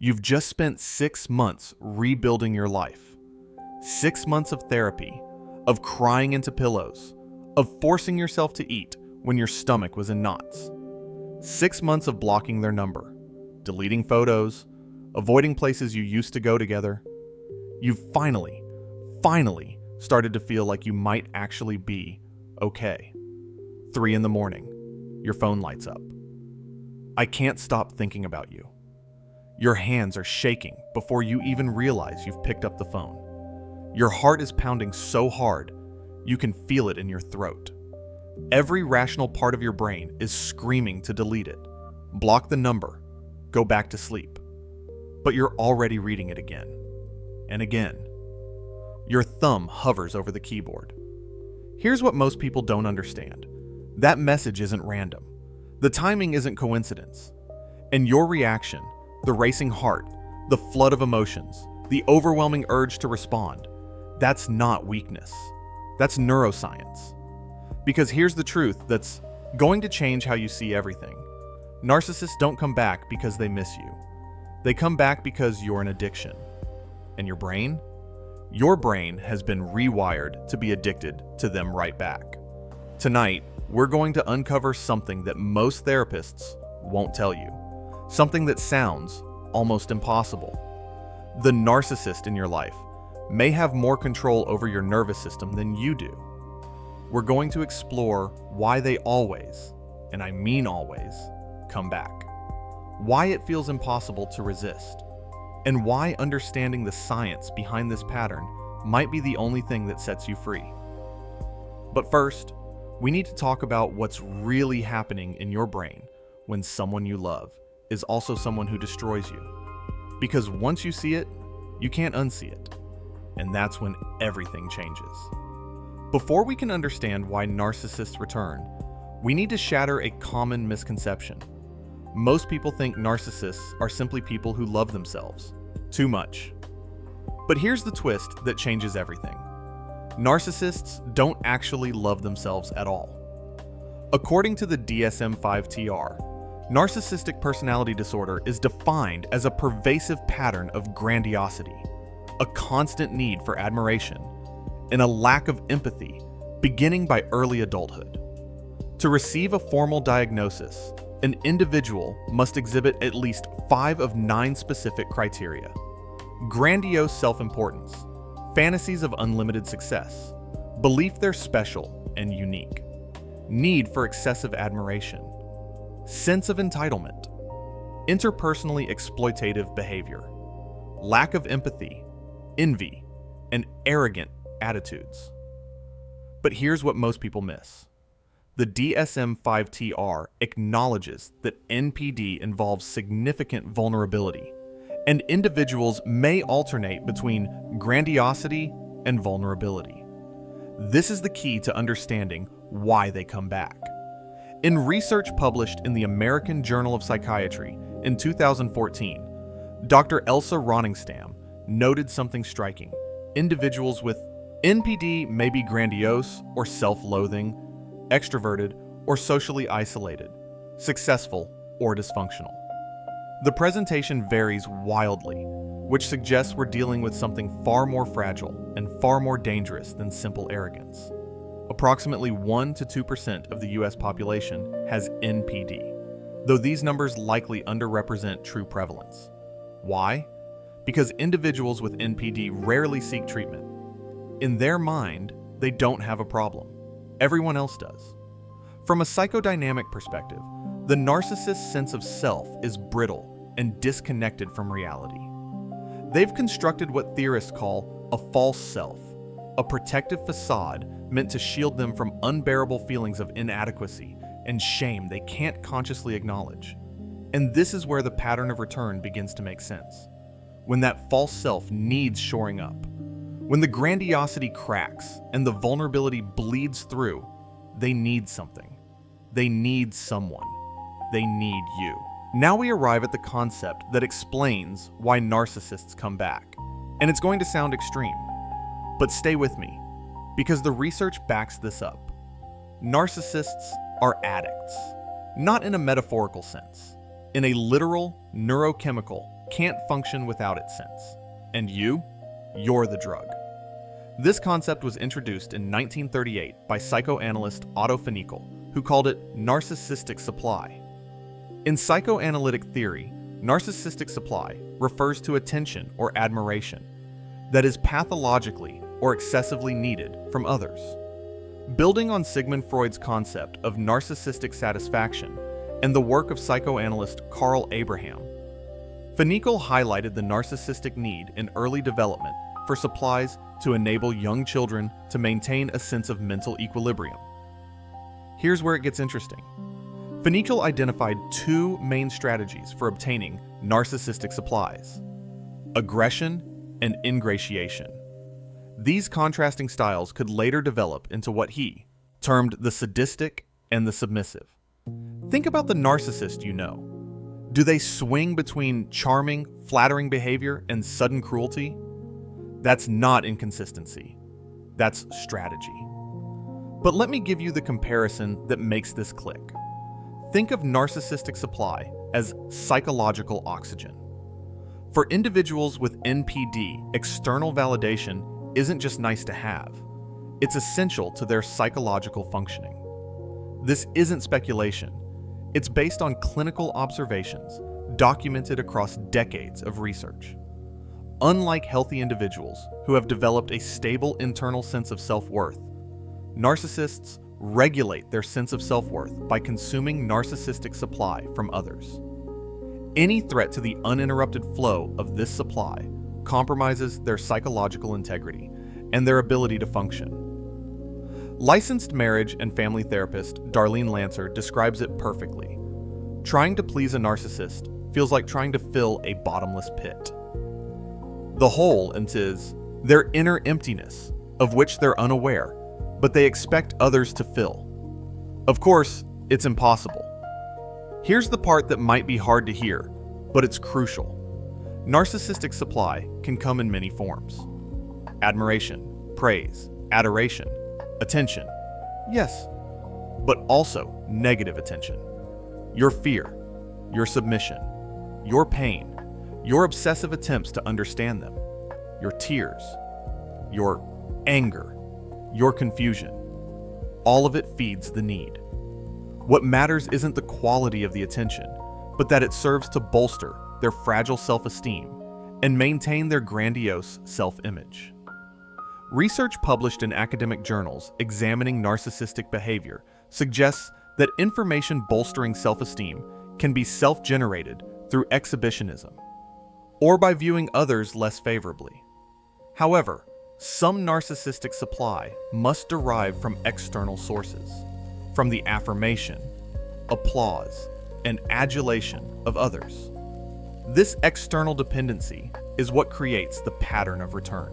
You've just spent 6 months rebuilding your life. 6 months of therapy, of crying into pillows, of forcing yourself to eat when your stomach was in knots. 6 months of blocking their number, deleting photos, avoiding places you used to go together. You've finally started to feel like you might actually be okay. 3 in the morning, your phone lights up. I can't stop thinking about you. Your hands are shaking before you even realize you've picked up the phone. Your heart is pounding so hard, you can feel it in your throat. Every rational part of your brain is screaming to delete it, block the number, go back to sleep. But you're already reading it again and again. Your thumb hovers over the keyboard. Here's what most people don't understand. That message isn't random. The timing isn't coincidence. And your reaction, the racing heart, the flood of emotions, the overwhelming urge to respond, that's not weakness. That's neuroscience. Because here's the truth that's going to change how you see everything. Narcissists don't come back because they miss you. They come back because you're an addiction. And your brain? Your brain has been rewired to be addicted to them right back. Tonight, we're going to uncover something that most therapists won't tell you. Something that sounds almost impossible. The narcissist in your life may have more control over your nervous system than you do. We're going to explore why they always, and I mean always, come back. Why it feels impossible to resist. And why understanding the science behind this pattern might be the only thing that sets you free. But first, we need to talk about what's really happening in your brain when someone you love is also someone who destroys you. Because once you see it, you can't unsee it. And that's when everything changes. Before we can understand why narcissists return, we need to shatter a common misconception. Most people think narcissists are simply people who love themselves too much. But here's the twist that changes everything. Narcissists don't actually love themselves at all. According to the DSM-5-TR, narcissistic personality disorder is defined as a pervasive pattern of grandiosity, a constant need for admiration, and a lack of empathy beginning by early adulthood. To receive a formal diagnosis, an individual must exhibit at least 5 of 9 specific criteria: grandiose self-importance, fantasies of unlimited success, belief they're special and unique, need for excessive admiration, sense of entitlement, interpersonally exploitative behavior, lack of empathy, envy, and arrogant attitudes. But here's what most people miss. The DSM-5-TR acknowledges that NPD involves significant vulnerability, and individuals may alternate between grandiosity and vulnerability. This is the key to understanding why they come back. In research published in the American Journal of Psychiatry in 2014, Dr. Elsa Roningstam noted something striking. Individuals with NPD may be grandiose or self-loathing, extroverted or socially isolated, successful or dysfunctional. The presentation varies wildly, which suggests we're dealing with something far more fragile and far more dangerous than simple arrogance. Approximately 1 to 2% of the US population has NPD, though these numbers likely underrepresent true prevalence. Why? Because individuals with NPD rarely seek treatment. In their mind, they don't have a problem. Everyone else does. From a psychodynamic perspective, the narcissist's sense of self is brittle and disconnected from reality. They've constructed what theorists call a false self, a protective facade meant to shield them from unbearable feelings of inadequacy and shame they can't consciously acknowledge. And this is where the pattern of return begins to make sense. When that false self needs shoring up, when the grandiosity cracks and the vulnerability bleeds through, they need something. They need someone. They need you. Now we arrive at the concept that explains why narcissists come back. And it's going to sound extreme, but stay with me, because the research backs this up. Narcissists are addicts, not in a metaphorical sense, in a literal, neurochemical, can't function without its sense. And you're the drug. This concept was introduced in 1938 by psychoanalyst Otto Fenichel, who called it narcissistic supply. In psychoanalytic theory, narcissistic supply refers to attention or admiration that is pathologically or excessively needed from others. Building on Sigmund Freud's concept of narcissistic satisfaction and the work of psychoanalyst Carl Abraham, Fenichel highlighted the narcissistic need in early development for supplies to enable young children to maintain a sense of mental equilibrium. Here's where it gets interesting. Fenichel identified two main strategies for obtaining narcissistic supplies: aggression and ingratiation. These contrasting styles could later develop into what he termed the sadistic and the submissive. Think about the narcissist you know. Do they swing between charming, flattering behavior and sudden cruelty? That's not inconsistency. That's strategy. But let me give you the comparison that makes this click. Think of narcissistic supply as psychological oxygen. For individuals with NPD, external validation isn't just nice to have. It's essential to their psychological functioning. This isn't speculation. It's based on clinical observations documented across decades of research. Unlike healthy individuals who have developed a stable internal sense of self-worth, narcissists regulate their sense of self-worth by consuming narcissistic supply from others. Any threat to the uninterrupted flow of this supply compromises their psychological integrity and their ability to function. Licensed marriage and family therapist Darlene Lancer describes it perfectly. Trying to please a narcissist feels like trying to fill a bottomless pit. The hole is their inner emptiness, of which they're unaware, but they expect others to fill. Of course, it's impossible. Here's the part that might be hard to hear, but it's crucial. Narcissistic supply can come in many forms: admiration, praise, adoration, attention. Yes, but also negative attention. Your fear, your submission, your pain, your obsessive attempts to understand them, your tears, your anger, your confusion. All of it feeds the need. What matters isn't the quality of the attention, but that it serves to bolster their fragile self-esteem and maintain their grandiose self-image. Research published in academic journals examining narcissistic behavior suggests that information bolstering self-esteem can be self-generated through exhibitionism, or by viewing others less favorably. However, some narcissistic supply must derive from external sources, from the affirmation, applause, and adulation of others. This external dependency is what creates the pattern of return.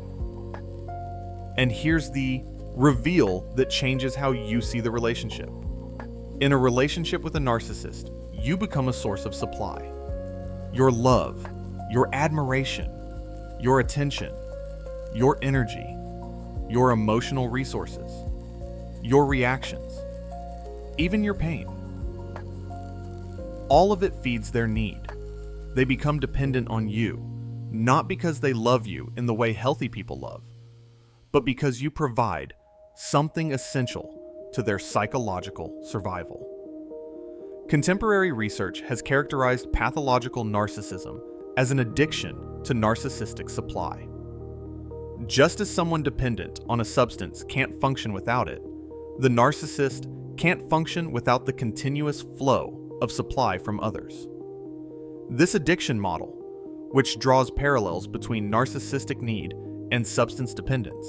And here's the reveal that changes how you see the relationship. In a relationship with a narcissist, you become a source of supply. Your love, your admiration, your attention, your energy, your emotional resources, your reactions, even your pain. All of it feeds their need. They become dependent on you, not because they love you in the way healthy people love, but because you provide something essential to their psychological survival. Contemporary research has characterized pathological narcissism as an addiction to narcissistic supply. Just as someone dependent on a substance can't function without it, the narcissist can't function without the continuous flow of supply from others. This addiction model, which draws parallels between narcissistic need and substance dependence,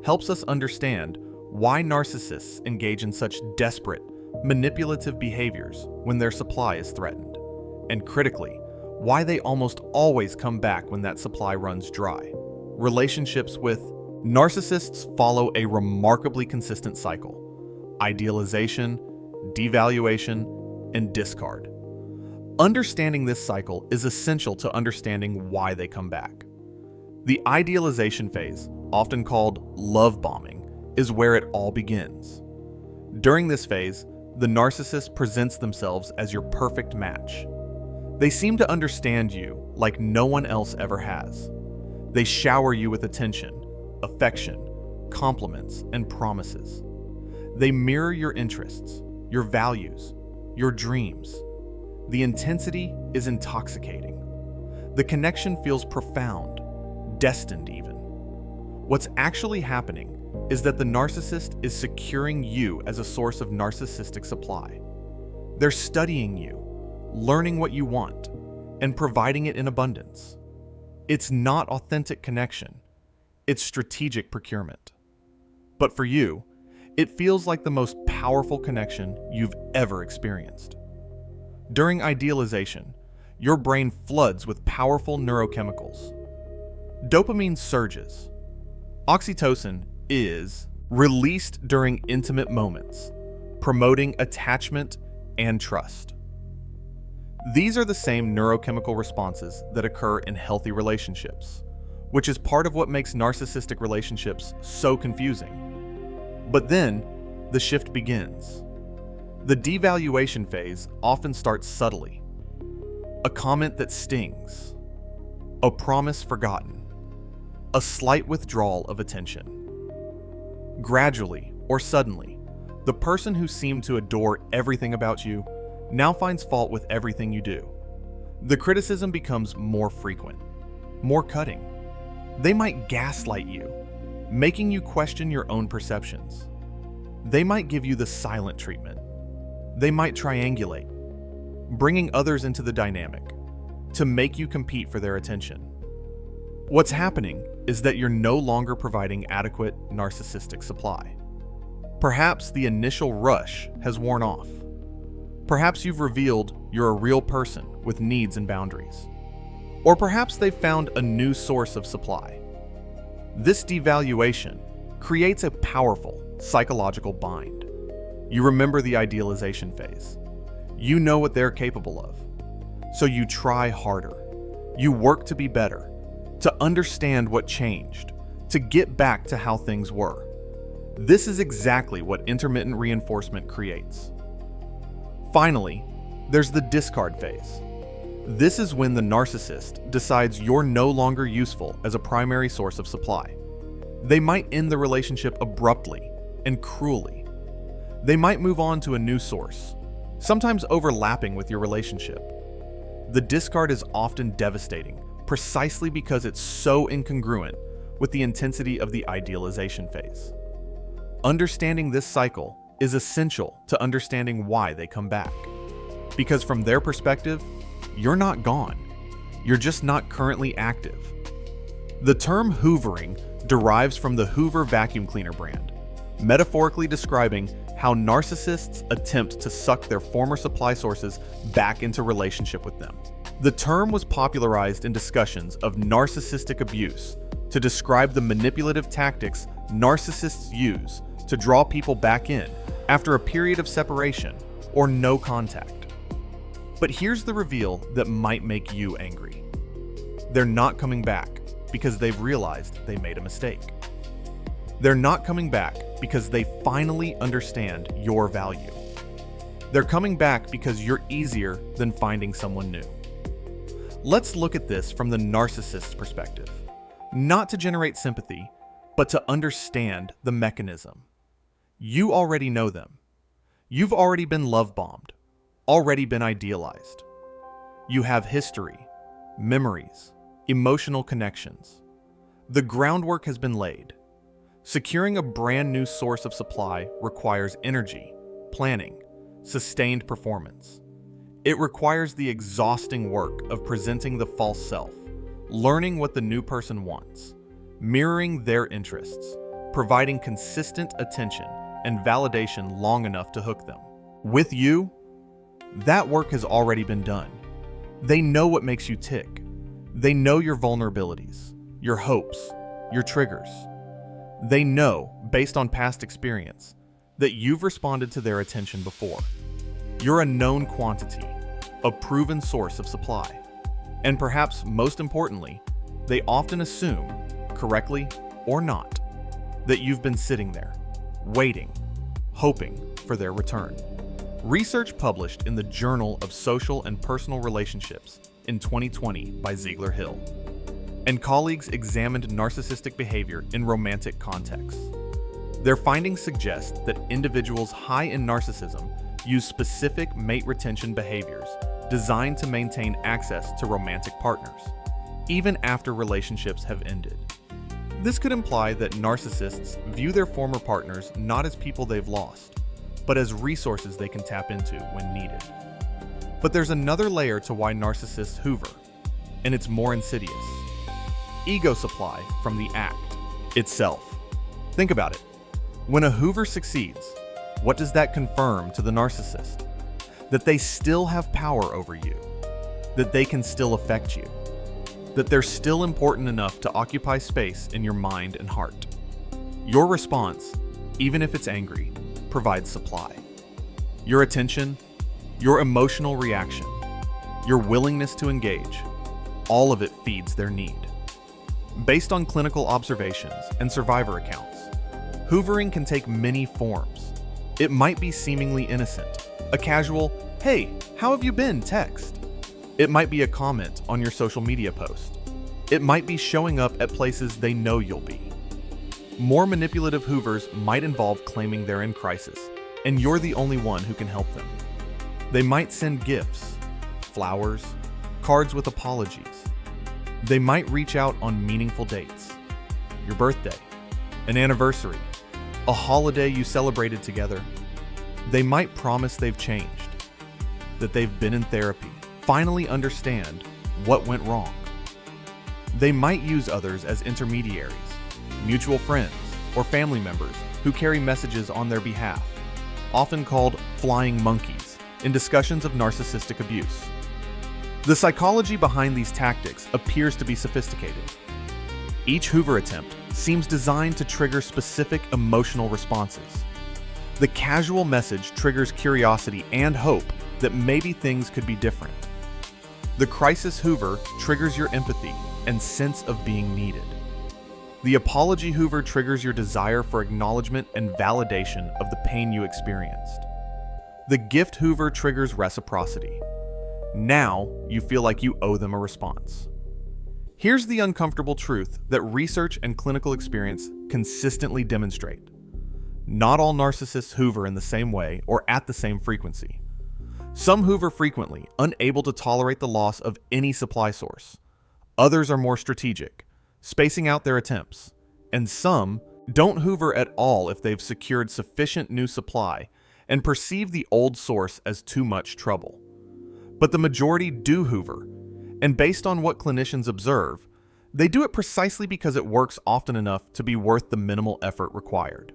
helps us understand why narcissists engage in such desperate, manipulative behaviors when their supply is threatened, and critically, why they almost always come back when that supply runs dry. Relationships with narcissists follow a remarkably consistent cycle: idealization, devaluation, and discard. Understanding this cycle is essential to understanding why they come back. The idealization phase, often called love bombing, is where it all begins. During this phase, the narcissist presents themselves as your perfect match. They seem to understand you, like no one else ever has. They shower you with attention, affection, compliments, and promises. They mirror your interests, your values, your dreams. The intensity is intoxicating. The connection feels profound, destined even. What's actually happening is that the narcissist is securing you as a source of narcissistic supply. They're studying you, learning what you want, and providing it in abundance. It's not authentic connection, it's strategic procurement. But for you, it feels like the most powerful connection you've ever experienced. During idealization, your brain floods with powerful neurochemicals. Dopamine surges. Oxytocin is released during intimate moments, promoting attachment and trust. These are the same neurochemical responses that occur in healthy relationships, which is part of what makes narcissistic relationships so confusing. But then, the shift begins. The devaluation phase often starts subtly. A comment that stings, a promise forgotten, a slight withdrawal of attention. Gradually, or suddenly, the person who seemed to adore everything about you now finds fault with everything you do. The criticism becomes more frequent, more cutting. They might gaslight you, making you question your own perceptions. They might give you the silent treatment. They might triangulate, bringing others into the dynamic to make you compete for their attention. What's happening is that you're no longer providing adequate narcissistic supply. Perhaps the initial rush has worn off. Perhaps you've revealed you're a real person with needs and boundaries. Or perhaps they've found a new source of supply. This devaluation creates a powerful psychological bind. You remember the idealization phase. You know what they're capable of. So you try harder. You work to be better, to understand what changed, to get back to how things were. This is exactly what intermittent reinforcement creates. Finally, there's the discard phase. This is when the narcissist decides you're no longer useful as a primary source of supply. They might end the relationship abruptly and cruelly. They might move on to a new source, sometimes overlapping with your relationship. The discard is often devastating, precisely because it's so incongruent with the intensity of the idealization phase. Understanding this cycle is essential to understanding why they come back. Because from their perspective, you're not gone. You're just not currently active. The term hoovering derives from the Hoover vacuum cleaner brand, metaphorically describing how narcissists attempt to suck their former supply sources back into relationship with them. The term was popularized in discussions of narcissistic abuse to describe the manipulative tactics narcissists use to draw people back in after a period of separation or no contact. But here's the reveal that might make you angry. They're not coming back because they've realized they made a mistake. They're not coming back because they finally understand your value. They're coming back because you're easier than finding someone new. Let's look at this from the narcissist's perspective, not to generate sympathy, but to understand the mechanism. You already know them. You've already been love-bombed, already been idealized. You have history, memories, emotional connections. The groundwork has been laid. Securing a brand new source of supply requires energy, planning, sustained performance. It requires the exhausting work of presenting the false self, learning what the new person wants, mirroring their interests, providing consistent attention and validation long enough to hook them. With you, that work has already been done. They know what makes you tick. They know your vulnerabilities, your hopes, your triggers. They know, based on past experience, that you've responded to their attention before. You're a known quantity, a proven source of supply. And perhaps most importantly, they often assume, correctly or not, that you've been sitting there, waiting, hoping for their return. Research published in the Journal of Social and Personal Relationships in 2020 by Ziegler-Hill, and colleagues examined narcissistic behavior in romantic contexts. Their findings suggest that individuals high in narcissism use specific mate retention behaviors designed to maintain access to romantic partners, even after relationships have ended. This could imply that narcissists view their former partners not as people they've lost, but as resources they can tap into when needed. But there's another layer to why narcissists hoover, and it's more insidious. Ego supply from the act itself. Think about it. When a hoover succeeds, what does that confirm to the narcissist? That they still have power over you, that they can still affect you, that they're still important enough to occupy space in your mind and heart. Your response, even if it's angry, provides supply. Your attention, your emotional reaction, your willingness to engage, all of it feeds their need. Based on clinical observations and survivor accounts, hoovering can take many forms. It might be seemingly innocent, a casual, "Hey, how have you been?" text. It might be a comment on your social media post. It might be showing up at places they know you'll be. More manipulative hoovers might involve claiming they're in crisis, and you're the only one who can help them. They might send gifts, flowers, cards with apologies. They might reach out on meaningful dates. Your birthday, an anniversary, a holiday you celebrated together. They might promise they've changed, that they've been in therapy, finally understand what went wrong. They might use others as intermediaries, mutual friends, or family members who carry messages on their behalf, often called flying monkeys in discussions of narcissistic abuse. The psychology behind these tactics appears to be sophisticated. Each hoover attempt seems designed to trigger specific emotional responses. The casual message triggers curiosity and hope that maybe things could be different. The crisis hoover triggers your empathy and sense of being needed. The apology hoover triggers your desire for acknowledgement and validation of the pain you experienced. The gift hoover triggers reciprocity. Now you feel like you owe them a response. Here's the uncomfortable truth that research and clinical experience consistently demonstrate. Not all narcissists hoover in the same way or at the same frequency. Some hoover frequently, unable to tolerate the loss of any supply source. Others are more strategic, spacing out their attempts. And some don't hoover at all if they've secured sufficient new supply and perceive the old source as too much trouble. But the majority do hoover, and based on what clinicians observe, they do it precisely because it works often enough to be worth the minimal effort required.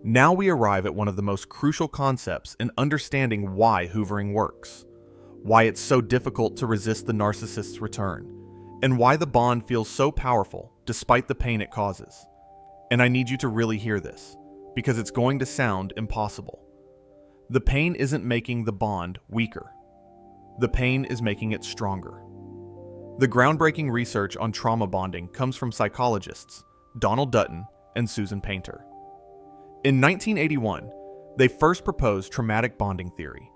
Now we arrive at one of the most crucial concepts in understanding why hoovering works, why it's so difficult to resist the narcissist's return, and why the bond feels so powerful despite the pain it causes. And I need you to really hear this, because it's going to sound impossible. The pain isn't making the bond weaker. The pain is making it stronger. The groundbreaking research on trauma bonding comes from psychologists Donald Dutton and Susan Painter. In 1981, they first proposed traumatic bonding theory,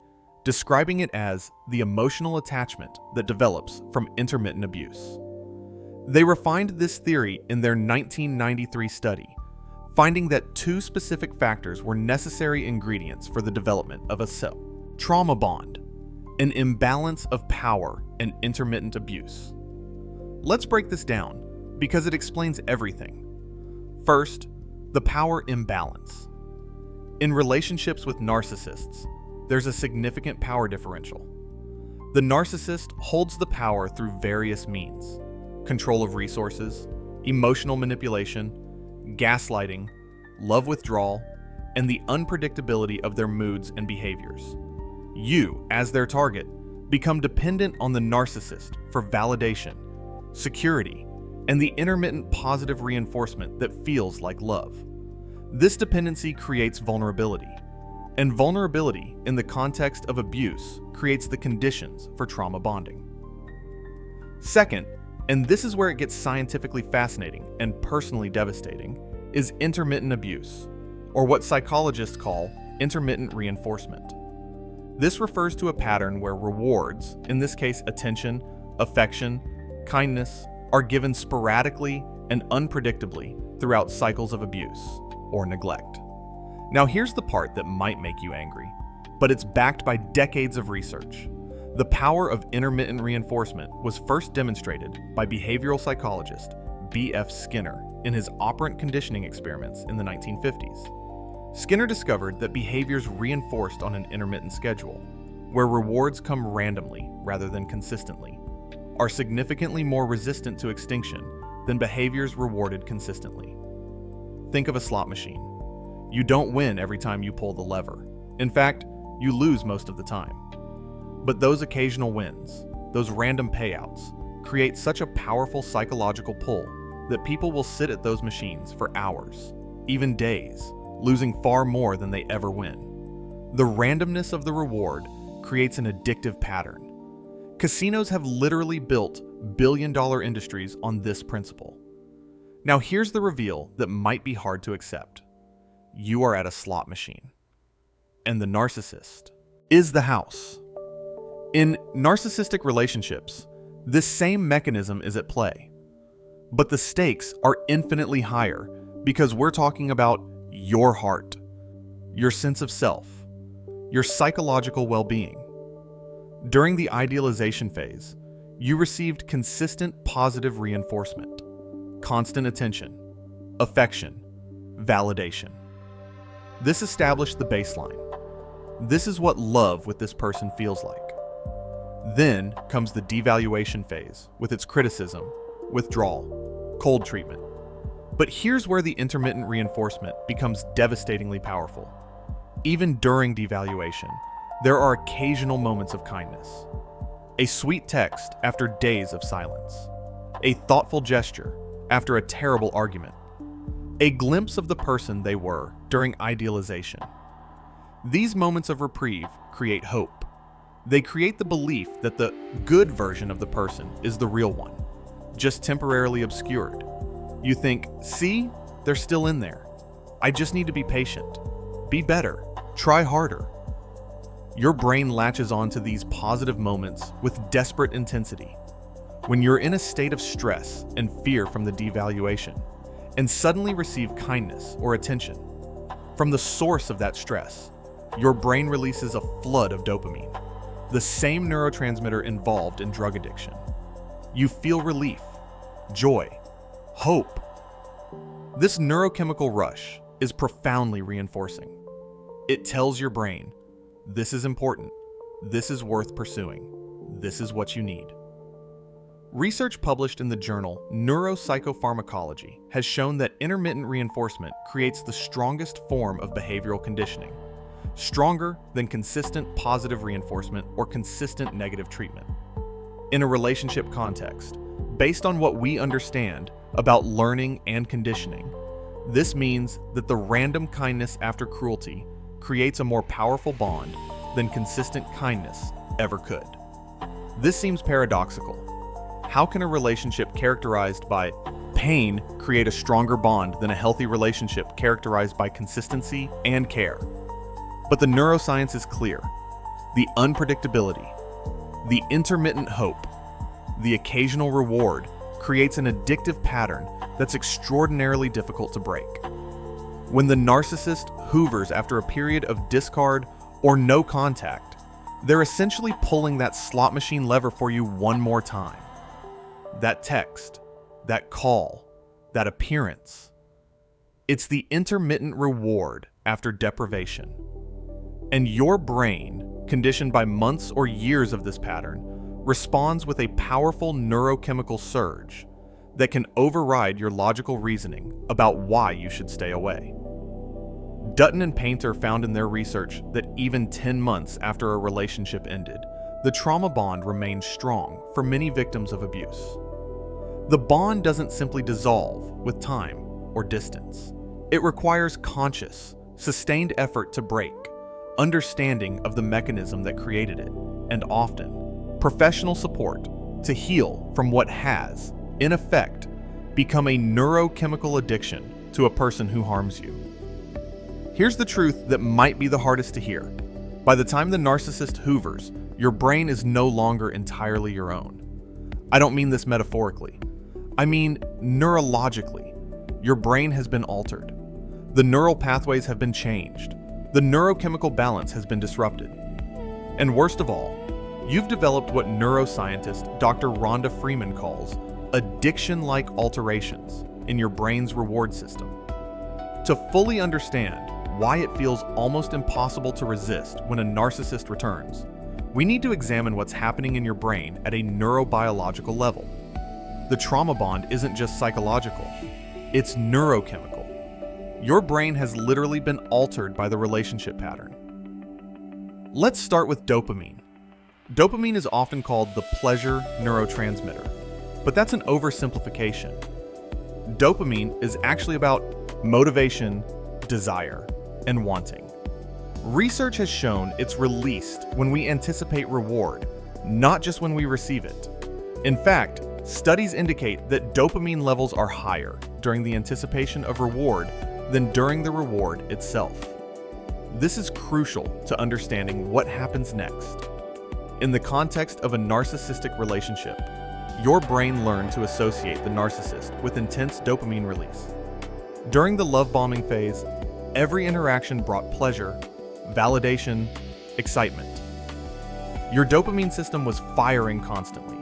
describing it as the emotional attachment that develops from intermittent abuse. They refined this theory in their 1993 study, finding that two specific factors were necessary ingredients for the development of a trauma bond: an imbalance of power and intermittent abuse. Let's break this down because it explains everything. First, the power imbalance. In relationships with narcissists, there's a significant power differential. The narcissist holds the power through various means: control of resources, emotional manipulation, gaslighting, love withdrawal, and the unpredictability of their moods and behaviors. You, as their target, become dependent on the narcissist for validation, security, and the intermittent positive reinforcement that feels like love. This dependency creates vulnerability, and vulnerability in the context of abuse creates the conditions for trauma bonding. Second, and this is where it gets scientifically fascinating and personally devastating, is intermittent abuse, or what psychologists call intermittent reinforcement. This refers to a pattern where rewards, in this case attention, affection, kindness are given sporadically and unpredictably throughout cycles of abuse or neglect. Now here's the part that might make you angry, but it's backed by decades of research. The power of intermittent reinforcement was first demonstrated by behavioral psychologist B.F. Skinner in his operant conditioning experiments in the 1950s. Skinner discovered that behaviors reinforced on an intermittent schedule, where rewards come randomly rather than consistently, are significantly more resistant to extinction than behaviors rewarded consistently. Think of a slot machine. You don't win every time you pull the lever. In fact, you lose most of the time. But those occasional wins, those random payouts, create such a powerful psychological pull that people will sit at those machines for hours, even days, losing far more than they ever win. The randomness of the reward creates an addictive pattern. Casinos have literally built billion-dollar industries on this principle. Now here's the reveal that might be hard to accept. You are at a slot machine, and the narcissist is the house. In narcissistic relationships, this same mechanism is at play, but the stakes are infinitely higher because we're talking about your heart, your sense of self, your psychological well-being. During the idealization phase, you received consistent positive reinforcement, constant attention, affection, validation. This established the baseline. This is what love with this person feels like. Then comes the devaluation phase with its criticism, withdrawal, cold treatment. But here's where the intermittent reinforcement becomes devastatingly powerful. Even during devaluation, there are occasional moments of kindness. A sweet text after days of silence. A thoughtful gesture after a terrible argument. A glimpse of the person they were during idealization. These moments of reprieve create hope. They create the belief that the good version of the person is the real one, just temporarily obscured. You think, see, they're still in there. I just need to be patient. Be better. Try harder. Your brain latches onto these positive moments with desperate intensity. When you're in a state of stress and fear from the devaluation, and suddenly receive kindness or attention, from the source of that stress, your brain releases a flood of dopamine, the same neurotransmitter involved in drug addiction. You feel relief, joy, hope. This neurochemical rush is profoundly reinforcing. It tells your brain, this is important, this is worth pursuing, this is what you need. Research published in the journal Neuropsychopharmacology has shown that intermittent reinforcement creates the strongest form of behavioral conditioning, stronger than consistent positive reinforcement or consistent negative treatment. In a relationship context, based on what we understand about learning and conditioning, this means that the random kindness after cruelty creates a more powerful bond than consistent kindness ever could. This seems paradoxical. How can a relationship characterized by pain create a stronger bond than a healthy relationship characterized by consistency and care? But the neuroscience is clear. The unpredictability, the intermittent hope, the occasional reward creates an addictive pattern that's extraordinarily difficult to break. When the narcissist hoovers after a period of discard or no contact, they're essentially pulling that slot machine lever for you one more time. That text, that call, that appearance. It's the intermittent reward after deprivation. And your brain, conditioned by months or years of this pattern, responds with a powerful neurochemical surge that can override your logical reasoning about why you should stay away. Dutton and Painter found in their research that even 10 months after a relationship ended, the trauma bond remained strong for many victims of abuse. The bond doesn't simply dissolve with time or distance. It requires conscious, sustained effort to break, understanding of the mechanism that created it, and often, professional support to heal from what has, in effect, become a neurochemical addiction to a person who harms you. Here's the truth that might be the hardest to hear. By the time the narcissist hoovers, your brain is no longer entirely your own. I don't mean this metaphorically. I mean neurologically. Your brain has been altered. The neural pathways have been changed. The neurochemical balance has been disrupted. And worst of all, you've developed what neuroscientist Dr. Rhonda Freeman calls addiction-like alterations in your brain's reward system. To fully understand why it feels almost impossible to resist when a narcissist returns, we need to examine what's happening in your brain at a neurobiological level. The trauma bond isn't just psychological, it's neurochemical. Your brain has literally been altered by the relationship pattern. Let's start with dopamine. Dopamine is often called the pleasure neurotransmitter, but that's an oversimplification. Dopamine is actually about motivation, desire, and wanting. Research has shown it's released when we anticipate reward, not just when we receive it. In fact, studies indicate that dopamine levels are higher during the anticipation of reward than during the reward itself. This is crucial to understanding what happens next. In the context of a narcissistic relationship, your brain learned to associate the narcissist with intense dopamine release. During the love bombing phase, every interaction brought pleasure, validation, excitement. Your dopamine system was firing constantly.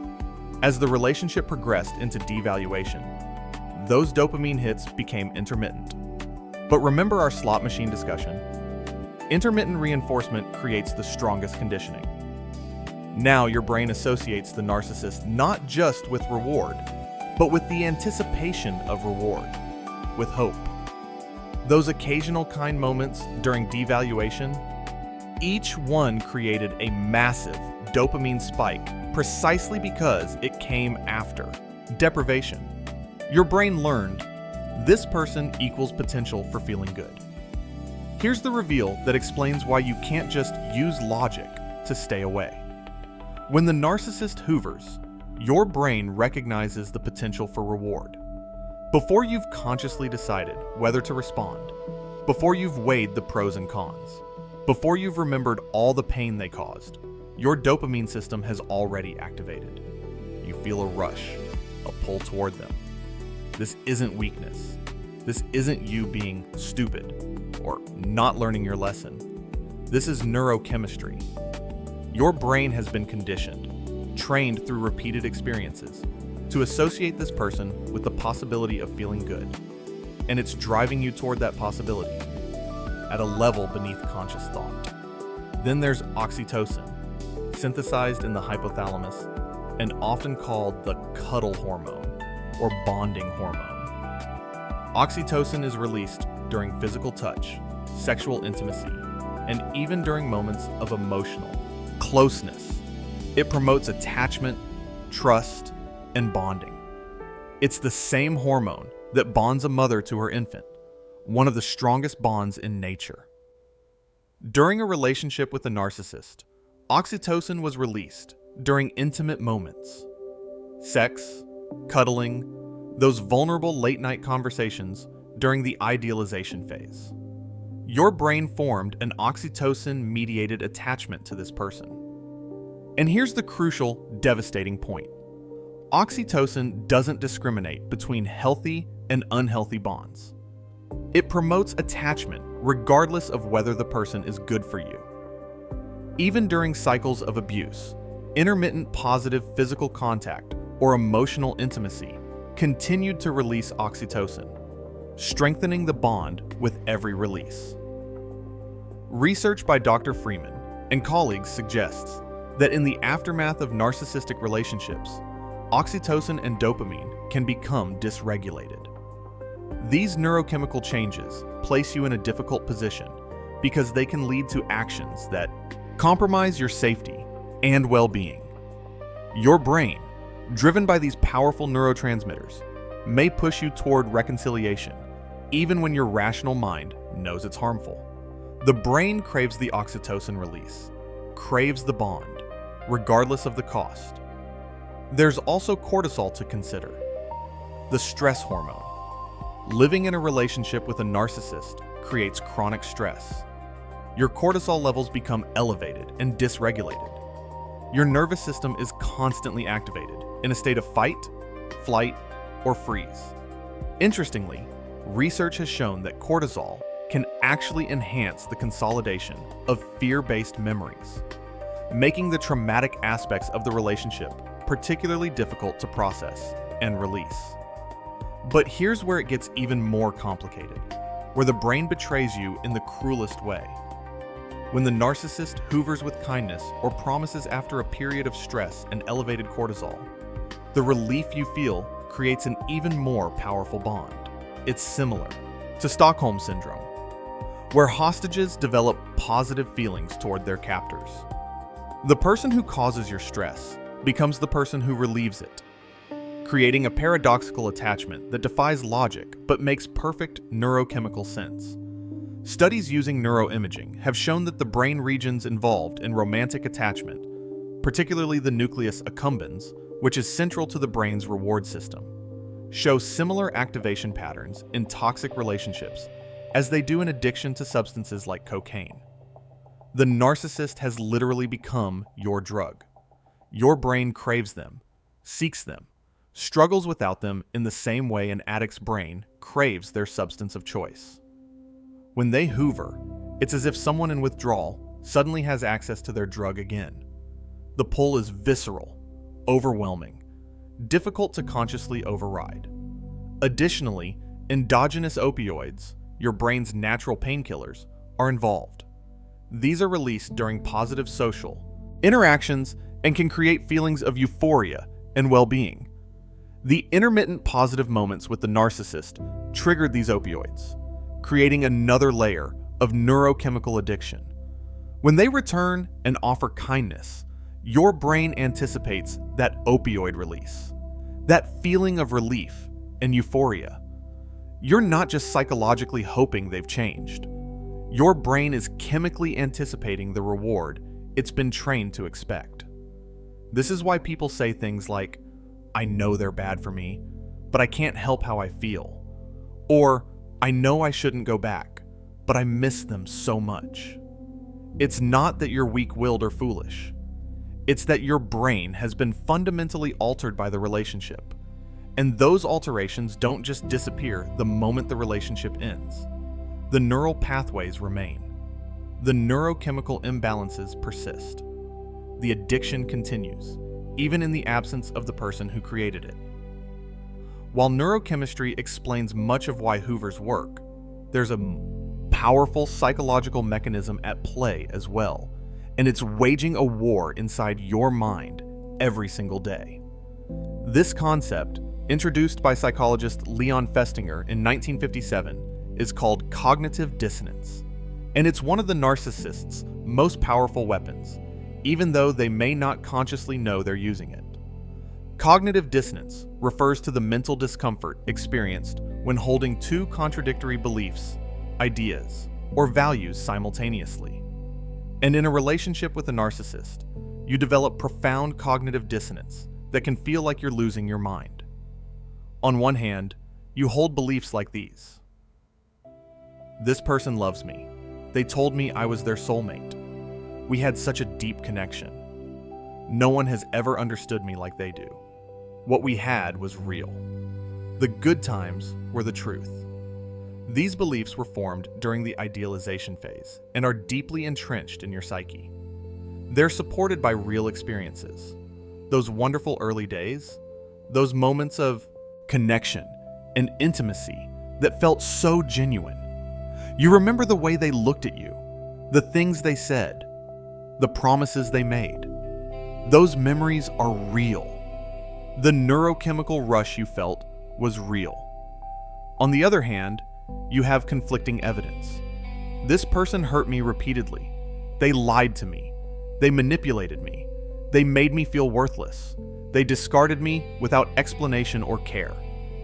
As the relationship progressed into devaluation, those dopamine hits became intermittent. But remember our slot machine discussion? Intermittent reinforcement creates the strongest conditioning. Now your brain associates the narcissist not just with reward, but with the anticipation of reward, with hope. Those occasional kind moments during devaluation, each one created a massive dopamine spike precisely because it came after deprivation. Your brain learned this person equals potential for feeling good. Here's the reveal that explains why you can't just use logic to stay away. When the narcissist hoovers, your brain recognizes the potential for reward. Before you've consciously decided whether to respond, before you've weighed the pros and cons, before you've remembered all the pain they caused, your dopamine system has already activated. You feel a rush, a pull toward them. This isn't weakness. This isn't you being stupid or not learning your lesson. This is neurochemistry. Your brain has been conditioned, trained through repeated experiences, to associate this person with the possibility of feeling good. And it's driving you toward that possibility at a level beneath conscious thought. Then there's oxytocin, synthesized in the hypothalamus and often called the cuddle hormone or bonding hormone. Oxytocin is released during physical touch, sexual intimacy, and even during moments of emotional closeness. It promotes attachment, trust, and bonding. It's the same hormone that bonds a mother to her infant, one of the strongest bonds in nature. During a relationship with a narcissist, oxytocin was released during intimate moments. Sex, cuddling, those vulnerable late-night conversations during the idealization phase. Your brain formed an oxytocin-mediated attachment to this person. And here's the crucial, devastating point. Oxytocin doesn't discriminate between healthy and unhealthy bonds. It promotes attachment regardless of whether the person is good for you. Even during cycles of abuse, intermittent positive physical contact or emotional intimacy continued to release oxytocin, strengthening the bond with every release. Research by Dr. Freeman and colleagues suggests that in the aftermath of narcissistic relationships, oxytocin and dopamine can become dysregulated. These neurochemical changes place you in a difficult position because they can lead to actions that compromise your safety and well-being. Your brain, driven by these powerful neurotransmitters, may push you toward reconciliation, even when your rational mind knows it's harmful. The brain craves the oxytocin release, craves the bond, regardless of the cost. There's also cortisol to consider, the stress hormone. Living in a relationship with a narcissist creates chronic stress. Your cortisol levels become elevated and dysregulated. Your nervous system is constantly activated, in a state of fight, flight, or freeze. Interestingly, research has shown that cortisol can actually enhance the consolidation of fear-based memories, making the traumatic aspects of the relationship particularly difficult to process and release. But here's where it gets even more complicated, where the brain betrays you in the cruelest way. When the narcissist hoovers with kindness or promises after a period of stress and elevated cortisol, the relief you feel creates an even more powerful bond. It's similar to Stockholm Syndrome, where hostages develop positive feelings toward their captors. The person who causes your stress becomes the person who relieves it, creating a paradoxical attachment that defies logic but makes perfect neurochemical sense. Studies using neuroimaging have shown that the brain regions involved in romantic attachment, particularly the nucleus accumbens, which is central to the brain's reward system, show similar activation patterns in toxic relationships as they do in addiction to substances like cocaine. The narcissist has literally become your drug. Your brain craves them, seeks them, struggles without them in the same way an addict's brain craves their substance of choice. When they hoover, it's as if someone in withdrawal suddenly has access to their drug again. The pull is visceral, overwhelming, difficult to consciously override. Additionally, endogenous opioids, your brain's natural painkillers, are involved. These are released during positive social interactions and can create feelings of euphoria and well-being. The intermittent positive moments with the narcissist triggered these opioids, creating another layer of neurochemical addiction. When they return and offer kindness, your brain anticipates that opioid release, that feeling of relief and euphoria. You're not just psychologically hoping they've changed. Your brain is chemically anticipating the reward it's been trained to expect. This is why people say things like, "I know they're bad for me, but I can't help how I feel." Or, "I know I shouldn't go back, but I miss them so much." It's not that you're weak-willed or foolish. It's that your brain has been fundamentally altered by the relationship. And those alterations don't just disappear the moment the relationship ends. The neural pathways remain. The neurochemical imbalances persist. The addiction continues, even in the absence of the person who created it. While neurochemistry explains much of why hoovers work, there's a powerful psychological mechanism at play as well, and it's waging a war inside your mind every single day. This concept, introduced by psychologist Leon Festinger in 1957, is called cognitive dissonance, and it's one of the narcissist's most powerful weapons, even though they may not consciously know they're using it. Cognitive dissonance refers to the mental discomfort experienced when holding two contradictory beliefs, ideas, or values simultaneously. And in a relationship with a narcissist, you develop profound cognitive dissonance that can feel like you're losing your mind. On one hand, you hold beliefs like these. This person loves me. They told me I was their soulmate. We had such a deep connection. No one has ever understood me like they do. What we had was real. The good times were the truth. These beliefs were formed during the idealization phase and are deeply entrenched in your psyche. They're supported by real experiences. Those wonderful early days, those moments of connection and intimacy that felt so genuine. You remember the way they looked at you, the things they said, the promises they made. Those memories are real. The neurochemical rush you felt was real. On the other hand, you have conflicting evidence. This person hurt me repeatedly. They lied to me. They manipulated me. They made me feel worthless. They discarded me without explanation or care.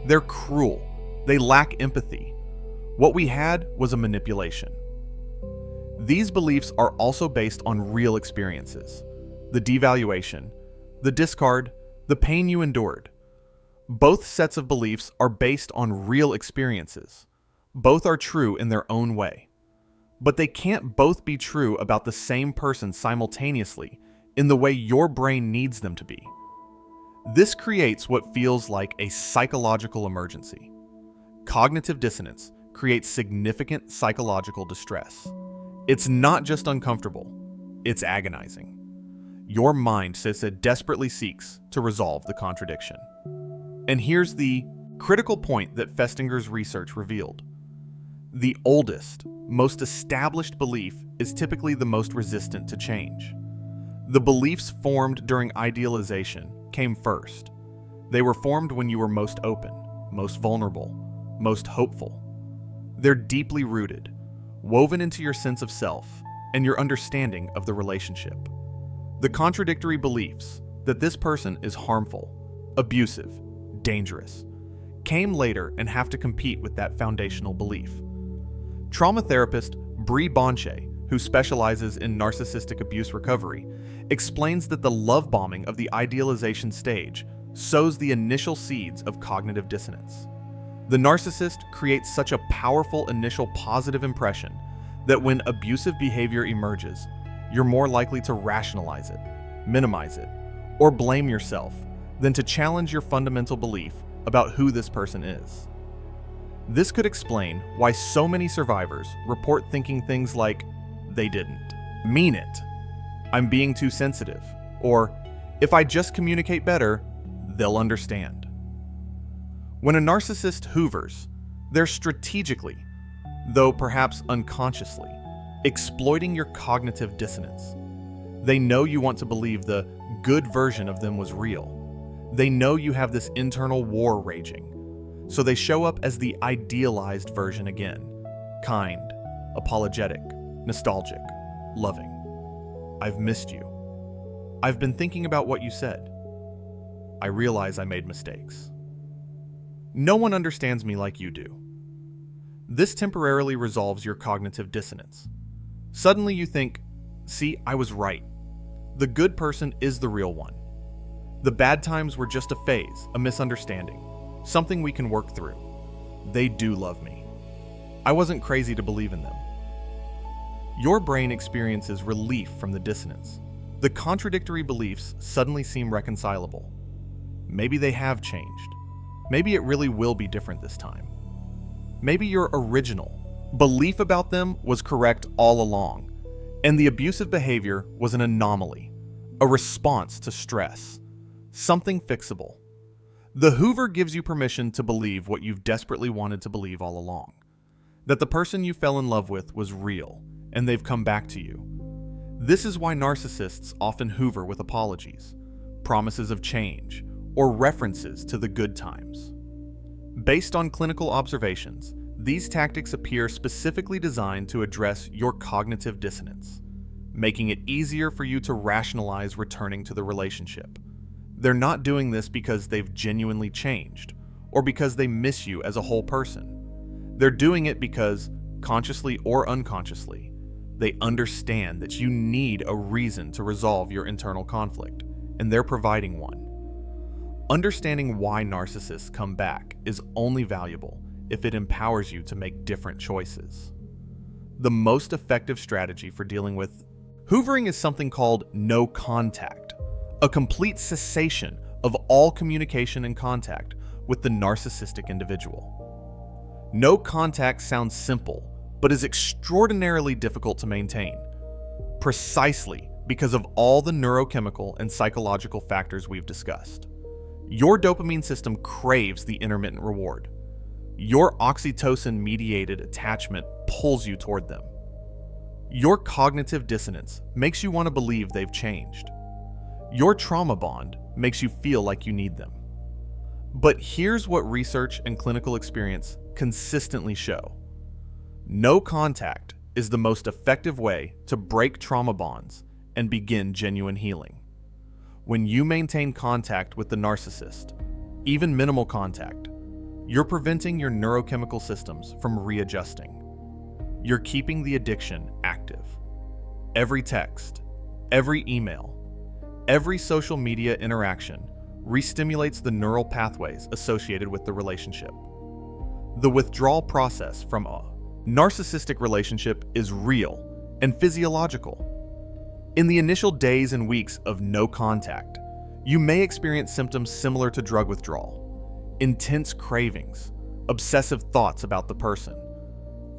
They're cruel. They lack empathy. What we had was a manipulation. These beliefs are also based on real experiences. The devaluation, the discard, the pain you endured. Both sets of beliefs are based on real experiences. Both are true in their own way. But they can't both be true about the same person simultaneously in the way your brain needs them to be. This creates what feels like a psychological emergency. Cognitive dissonance creates significant psychological distress. It's not just uncomfortable, it's agonizing. Your mind desperately seeks to resolve the contradiction. And here's the critical point that Festinger's research revealed. The oldest, most established belief is typically the most resistant to change. The beliefs formed during idealization came first. They were formed when you were most open, most vulnerable, most hopeful. They're deeply rooted, woven into your sense of self and your understanding of the relationship. The contradictory beliefs that this person is harmful, abusive, dangerous, came later and have to compete with that foundational belief. Trauma therapist Bree Bonche, who specializes in narcissistic abuse recovery, explains that the love bombing of the idealization stage sows the initial seeds of cognitive dissonance. The narcissist creates such a powerful initial positive impression that when abusive behavior emerges, you're more likely to rationalize it, minimize it, or blame yourself than to challenge your fundamental belief about who this person is. This could explain why so many survivors report thinking things like, "They didn't mean it," "I'm being too sensitive," or "If I just communicate better, they'll understand." When a narcissist hoovers, they're strategically, though perhaps unconsciously, exploiting your cognitive dissonance. They know you want to believe the good version of them was real. They know you have this internal war raging, so they show up as the idealized version again. Kind, apologetic, nostalgic, loving. "I've missed you. I've been thinking about what you said. I realize I made mistakes. No one understands me like you do." This temporarily resolves your cognitive dissonance. Suddenly you think, "See, I was right. The good person is the real one. The bad times were just a phase, a misunderstanding, something we can work through. They do love me. I wasn't crazy to believe in them." Your brain experiences relief from the dissonance. The contradictory beliefs suddenly seem reconcilable. Maybe they have changed. Maybe it really will be different this time. Maybe your original belief about them was correct all along, and the abusive behavior was an anomaly, a response to stress, something fixable. The Hoover gives you permission to believe what you've desperately wanted to believe all along, that the person you fell in love with was real, and they've come back to you. This is why narcissists often hoover with apologies, promises of change, or references to the good times. Based on clinical observations, these tactics appear specifically designed to address your cognitive dissonance, making it easier for you to rationalize returning to the relationship. They're not doing this because they've genuinely changed, or because they miss you as a whole person. They're doing it because, consciously or unconsciously, they understand that you need a reason to resolve your internal conflict, and they're providing one. Understanding why narcissists come back is only valuable if it empowers you to make different choices. The most effective strategy for dealing with hoovering is something called no contact, a complete cessation of all communication and contact with the narcissistic individual. No contact sounds simple, but is extraordinarily difficult to maintain, precisely because of all the neurochemical and psychological factors we've discussed. Your dopamine system craves the intermittent reward. Your oxytocin-mediated attachment pulls you toward them. Your cognitive dissonance makes you want to believe they've changed. Your trauma bond makes you feel like you need them. But here's what research and clinical experience consistently show. No contact is the most effective way to break trauma bonds and begin genuine healing. When you maintain contact with the narcissist, even minimal contact, you're preventing your neurochemical systems from readjusting. You're keeping the addiction active. Every text, every email, every social media interaction re-stimulates the neural pathways associated with the relationship. The withdrawal process from a narcissistic relationship is real and physiological. In the initial days and weeks of no contact, You may experience symptoms similar to drug withdrawal: intense cravings, obsessive thoughts about the person,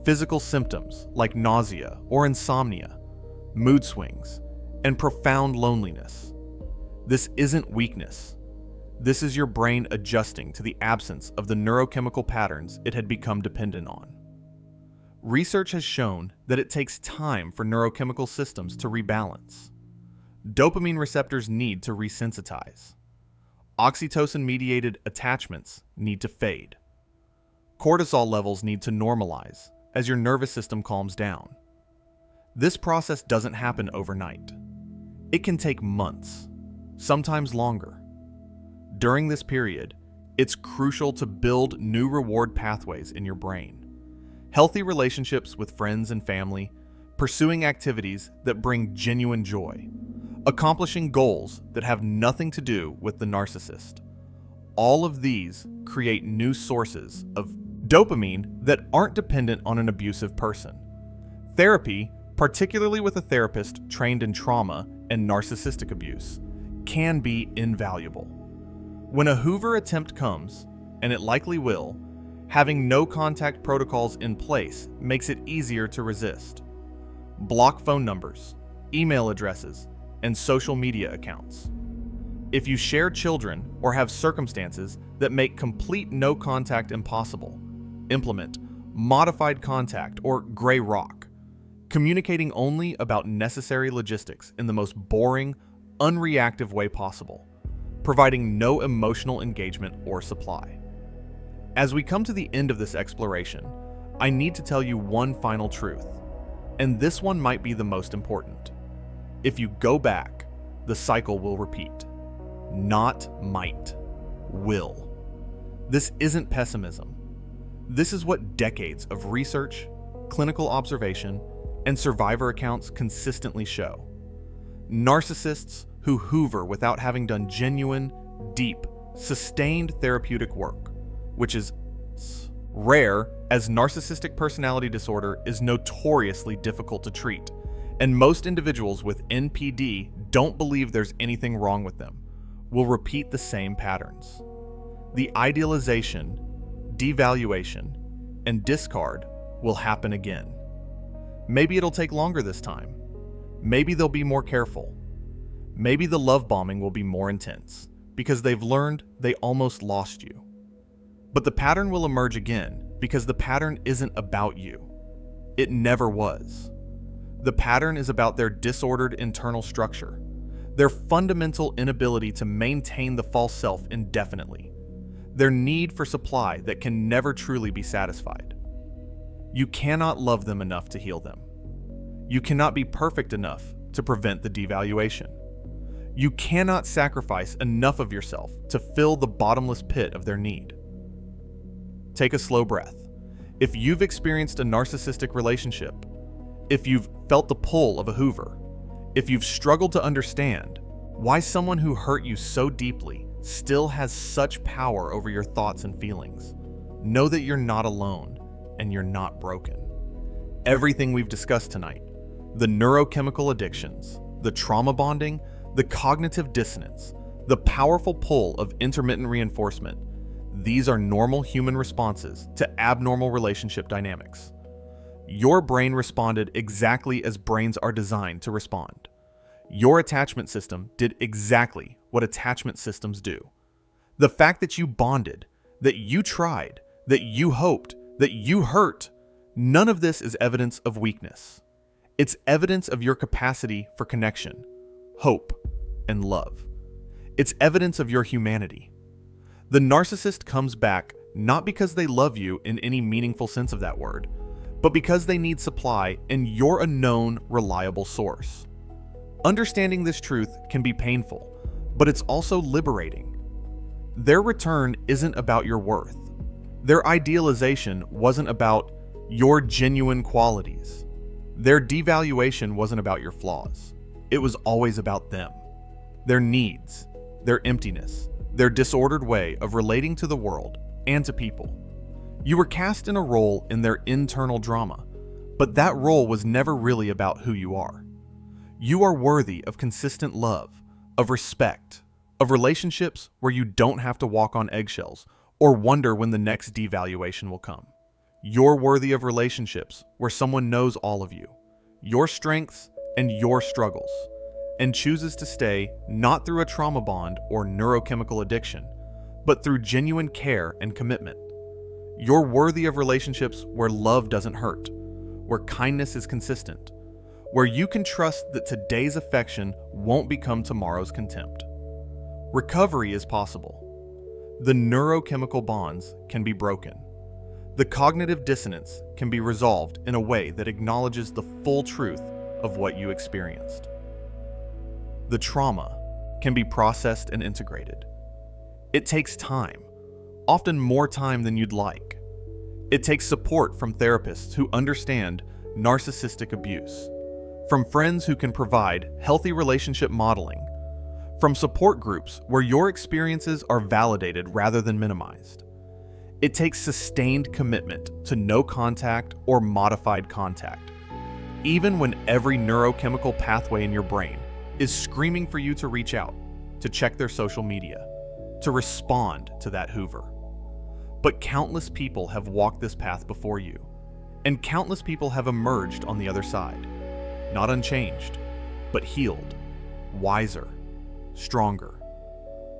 physical symptoms like nausea or insomnia, mood swings, and profound loneliness. This isn't weakness. This is your brain adjusting to the absence of the neurochemical patterns it had become dependent on. Research has shown that it takes time for neurochemical systems to rebalance. Dopamine receptors need to resensitize. Oxytocin-mediated attachments need to fade. Cortisol levels need to normalize as your nervous system calms down. This process doesn't happen overnight. It can take months, sometimes longer. During this period, it's crucial to build new reward pathways in your brain. Healthy relationships with friends and family, pursuing activities that bring genuine joy, accomplishing goals that have nothing to do with the narcissist. All of these create new sources of dopamine that aren't dependent on an abusive person. Therapy, particularly with a therapist trained in trauma and narcissistic abuse, can be invaluable. When a Hoover attempt comes, and it likely will, having no contact protocols in place makes it easier to resist. Block phone numbers, email addresses, and social media accounts. If you share children or have circumstances that make complete no contact impossible, implement modified contact or gray rock, communicating only about necessary logistics in the most boring, unreactive way possible, providing no emotional engagement or supply. As we come to the end of this exploration, I need to tell you one final truth, and this one might be the most important. If you go back, the cycle will repeat. Not might, will. This isn't pessimism. This is what decades of research, clinical observation, and survivor accounts consistently show. Narcissists who hoover without having done genuine, deep, sustained therapeutic work, which is rare, as narcissistic personality disorder is notoriously difficult to treat, and most individuals with NPD don't believe there's anything wrong with them, will repeat the same patterns. The idealization, devaluation, and discard will happen again. Maybe it'll take longer this time. Maybe they'll be more careful. Maybe the love bombing will be more intense, because they've learned they almost lost you. But the pattern will emerge again because the pattern isn't about you. It never was. The pattern is about their disordered internal structure, their fundamental inability to maintain the false self indefinitely, their need for supply that can never truly be satisfied. You cannot love them enough to heal them. You cannot be perfect enough to prevent the devaluation. You cannot sacrifice enough of yourself to fill the bottomless pit of their need. Take a slow breath. If you've experienced a narcissistic relationship, if you've felt the pull of a Hoover, if you've struggled to understand why someone who hurt you so deeply still has such power over your thoughts and feelings, know that you're not alone and you're not broken. Everything we've discussed tonight, the neurochemical addictions, the trauma bonding, the cognitive dissonance, the powerful pull of intermittent reinforcement, these are normal human responses to abnormal relationship dynamics. Your brain responded exactly as brains are designed to respond. Your attachment system did exactly what attachment systems do. The fact that you bonded, that you tried, that you hoped, that you hurt, none of this is evidence of weakness. It's evidence of your capacity for connection, hope, and love. It's evidence of your humanity. The narcissist comes back not because they love you in any meaningful sense of that word, but because they need supply and you're a known, reliable source. Understanding this truth can be painful, but it's also liberating. Their return isn't about your worth. Their idealization wasn't about your genuine qualities. Their devaluation wasn't about your flaws. It was always about them, their needs, their emptiness, their disordered way of relating to the world and to people. You were cast in a role in their internal drama, but that role was never really about who you are. You are worthy of consistent love, of respect, of relationships where you don't have to walk on eggshells or wonder when the next devaluation will come. You're worthy of relationships where someone knows all of you, your strengths and your struggles, and chooses to stay not through a trauma bond or neurochemical addiction, but through genuine care and commitment. You're worthy of relationships where love doesn't hurt, where kindness is consistent, where you can trust that today's affection won't become tomorrow's contempt. Recovery is possible. The neurochemical bonds can be broken. The cognitive dissonance can be resolved in a way that acknowledges the full truth of what you experienced. The trauma can be processed and integrated. It takes time, often more time than you'd like. It takes support from therapists who understand narcissistic abuse, from friends who can provide healthy relationship modeling, from support groups where your experiences are validated rather than minimized. It takes sustained commitment to no contact or modified contact, even when every neurochemical pathway in your brain is screaming for you to reach out, to check their social media, to respond to that hoover. But countless people have walked this path before you, and countless people have emerged on the other side, not unchanged, but healed, wiser, stronger,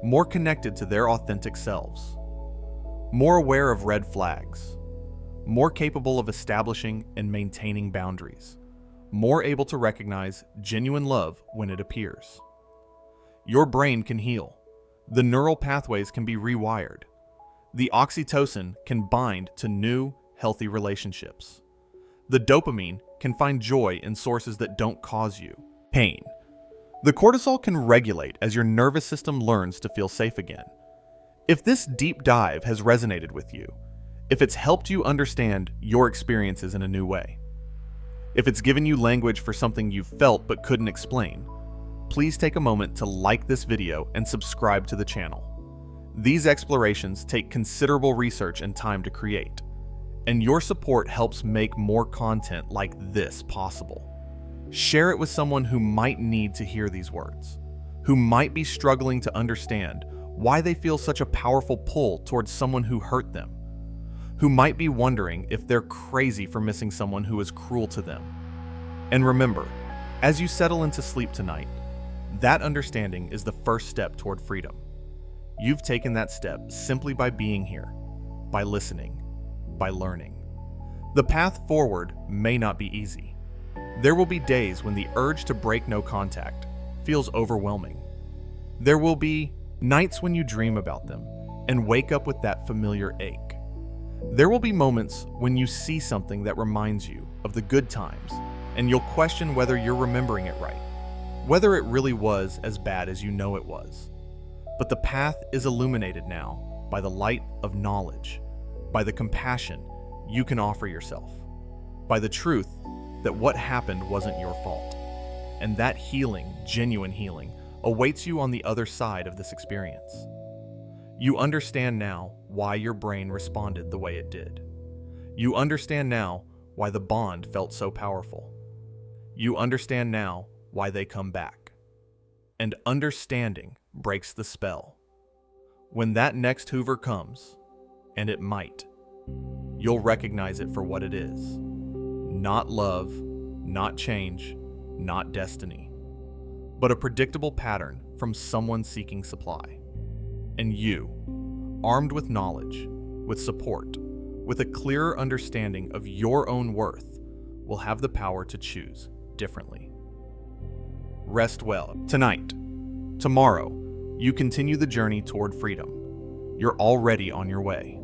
more connected to their authentic selves, more aware of red flags, more capable of establishing and maintaining boundaries, more able to recognize genuine love when it appears. Your brain can heal. The neural pathways can be rewired. The oxytocin can bind to new, healthy relationships. The dopamine can find joy in sources that don't cause you pain. The cortisol can regulate as your nervous system learns to feel safe again. If this deep dive has resonated with you, if it's helped you understand your experiences in a new way, if it's given you language for something you've felt but couldn't explain, please take a moment to like this video and subscribe to the channel. These explorations take considerable research and time to create, and your support helps make more content like this possible. Share it with someone who might need to hear these words, who might be struggling to understand why they feel such a powerful pull towards someone who hurt them, who might be wondering if they're crazy for missing someone who is cruel to them. And remember, as you settle into sleep tonight, that understanding is the first step toward freedom. You've taken that step simply by being here, by listening, by learning. The path forward may not be easy. There will be days when the urge to break no contact feels overwhelming. There will be nights when you dream about them and wake up with that familiar ache. There will be moments when you see something that reminds you of the good times, and you'll question whether you're remembering it right, whether it really was as bad as you know it was. But the path is illuminated now by the light of knowledge, by the compassion you can offer yourself, by the truth that what happened wasn't your fault, and that healing, genuine healing, awaits you on the other side of this experience. You understand now why your brain responded the way it did. You understand now why the bond felt so powerful. You understand now why they come back. And understanding breaks the spell. When that next hoover comes, and it might, you'll recognize it for what it is. Not love, not change, not destiny, but a predictable pattern from someone seeking supply. And you, armed with knowledge, with support, with a clearer understanding of your own worth, will have the power to choose differently. Rest well. Tonight, tomorrow, you continue the journey toward freedom. You're already on your way.